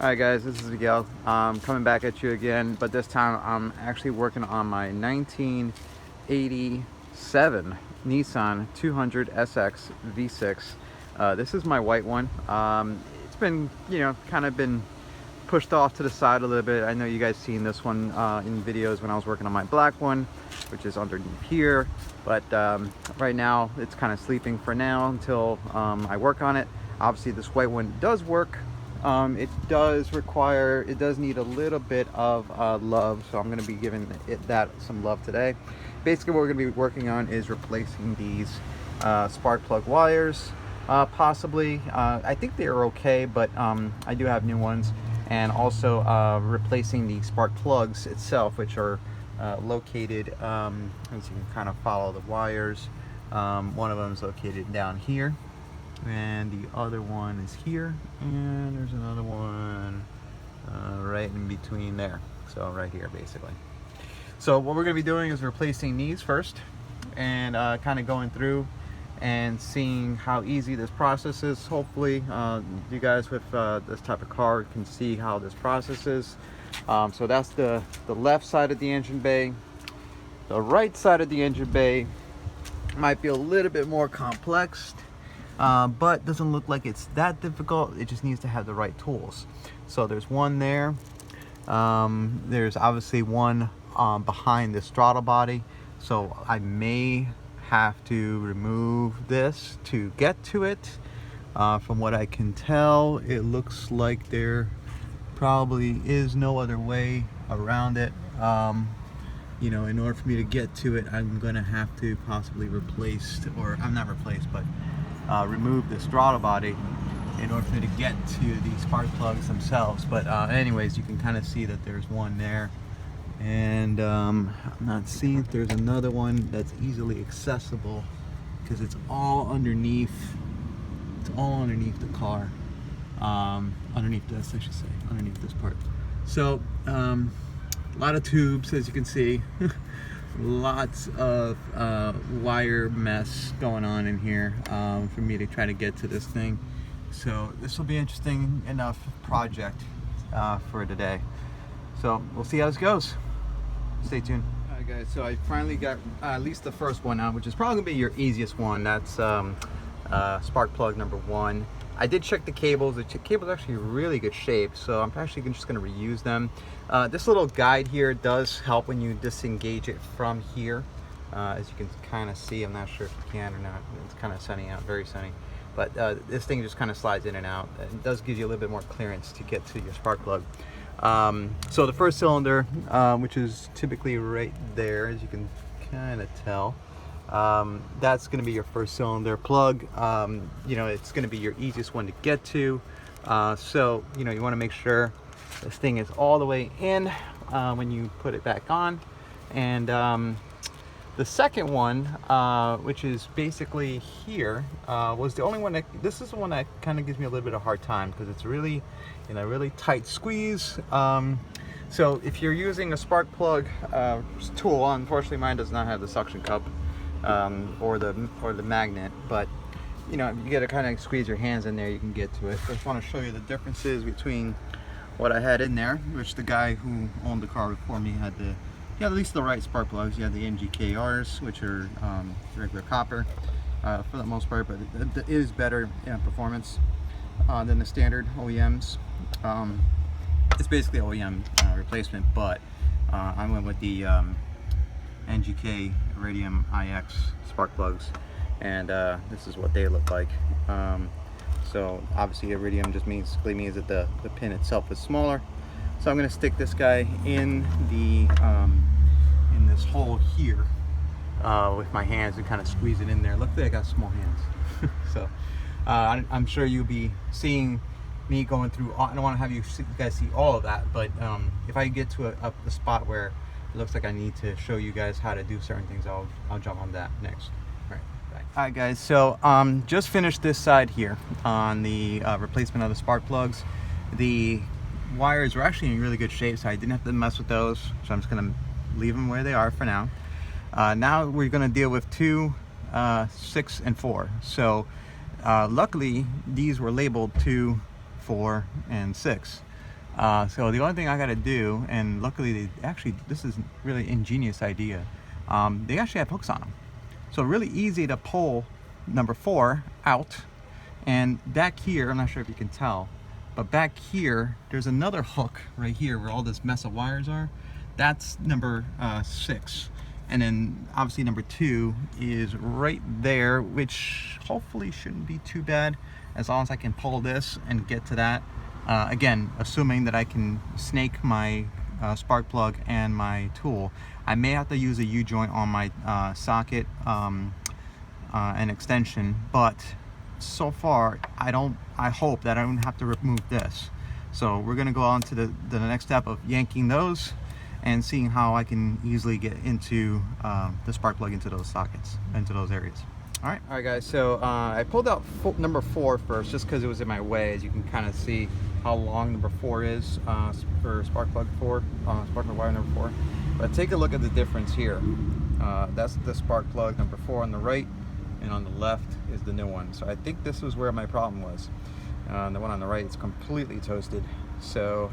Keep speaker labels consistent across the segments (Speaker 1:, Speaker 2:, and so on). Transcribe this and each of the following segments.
Speaker 1: Alright guys, this is Miguel. Coming back at you again, but this time I'm actually working on my 1987 Nissan 200 SX V6. This is my white one. It's been, kind of been pushed off to the side a little bit. I know you guys seen this one in videos when I was working on my black one, which is underneath here. But right now it's kind of sleeping for now until I work on it. Obviously this white one does work. It does need a little bit of love, so I'm going to be giving that some love today. Basically what we're going to be working on is replacing these spark plug wires, possibly. I think they are okay, but I do have new ones, and also replacing the spark plugs itself, which are located, as you can kind of follow the wires. One of them is located down here, and the other one is here, and there's another one right in between there, so right here basically. So what we're going to be doing is replacing these first, and kind of going through and seeing how easy this process is. Hopefully you guys with this type of car can see how this process is. So that's the left side of the engine bay. The right side of the engine bay might be a little bit more complex, but doesn't look like it's that difficult. It just needs to have the right tools. So there's one there. There's obviously one behind this throttle body. So I may have to remove this to get to it. From what I can tell, it looks like there probably is no other way around it. In order for me to get to it, I'm gonna have to possibly replace, or I'm not replaced, but remove this throttle body in order for me to get to the spark plugs themselves. But anyways, you can kind of see that there's one there, and I'm not seeing if there's another one that's easily accessible, because it's all underneath. It's all underneath the car, underneath this, I should say, underneath this part. So a lot of tubes, as you can see. Lots of wire mess going on in here for me to try to get to this thing. So this will be interesting enough project for today. So we'll see how this goes. Stay tuned. Alright guys, so I finally got at least the first one out, which is probably gonna be your easiest one. That's spark plug number one. I did check the cables. The cable's actually in really good shape, so I'm actually just going to reuse them. This little guide here does help when you disengage it from here. As you can kind of see, I'm not sure if you can or not. It's kind of sunny out, very sunny. But this thing just kind of slides in and out. It does give you a little bit more clearance to get to your spark plug. So the first cylinder, which is typically right there, as you can kind of tell, that's going to be your first cylinder plug. It's going to be your easiest one to get to. So you want to make sure this thing is all the way in when you put it back on. And the second one, which is basically here, was the only one that, this is the one that kind of gives me a little bit of a hard time, because it's really in a really tight squeeze. So if you're using a spark plug tool, unfortunately mine does not have the suction cup or the magnet, but you gotta kind of squeeze your hands in there, you can get to it. So I just want to show you the differences between what I had in there, which the guy who owned the car before me had at least the right spark plugs. You had the NGK Rs, which are regular copper for the most part, but it is better in performance than the standard OEMs. It's basically OEM replacement, but I went with the NGK Iridium IX spark plugs, and this is what they look like. So obviously Iridium just basically means that the pin itself is smaller. So I'm going to stick this guy in the in this hole here with my hands and kind of squeeze it in there. Luckily I got small hands. So I'm sure you'll be seeing me going through. I don't want to have you guys see all of that, but if I get to a spot where it looks like I need to show you guys how to do certain things, I'll jump on that next. Alright guys, so just finished this side here on the replacement of the spark plugs. The wires were actually in really good shape, so I didn't have to mess with those, so I'm just going to leave them where they are for now. Now we're going to deal with 2, 6, and 4. So luckily these were labeled 2, 4, and 6. So the only thing I got to do, and luckily this is really ingenious idea. They actually have hooks on them. So really easy to pull number 4 out. And back here, I'm not sure if you can tell, but back here, there's another hook right here where all this mess of wires are. That's number 6. And then obviously number 2 is right there, which hopefully shouldn't be too bad as long as I can pull this and get to that. Again, assuming that I can snake my spark plug and my tool. I may have to use a U-joint on my socket and extension, but so far I hope that I don't have to remove this. So we're gonna go on to the next step of yanking those and seeing how I can easily get into the spark plug into those sockets, into those areas. All right guys, so I pulled out number 4 first just because it was in my way. As you can kind of see how long number 4 is for spark plug 4, spark plug wire number 4. But take a look at the difference here. That's the spark plug number 4 on the right, and on the left is the new one. So I think this was where my problem was. The one on the right is completely toasted. So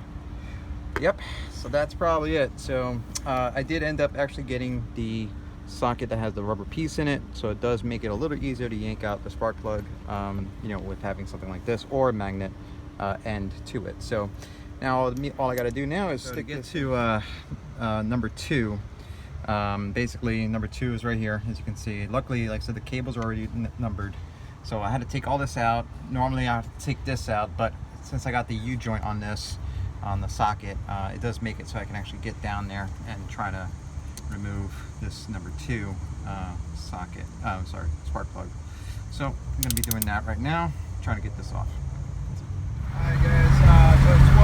Speaker 1: yep, so that's probably it. So I did end up actually getting the socket that has the rubber piece in it, so it does make it a little easier to yank out the spark plug, you know, with having something like this or a magnet end to it. So now all I got to do now is stick it to number 2. Basically number 2 is right here, as you can see. Luckily, like I said, the cables are already numbered, so I had to take all this out. Normally I have to take this out, but since I got the U-joint on this, on the socket, it does make it so I can actually get down there and try to remove this number 2 socket, sorry, spark plug. So I'm going to be doing that right now, trying to get this off. Alright guys, so it's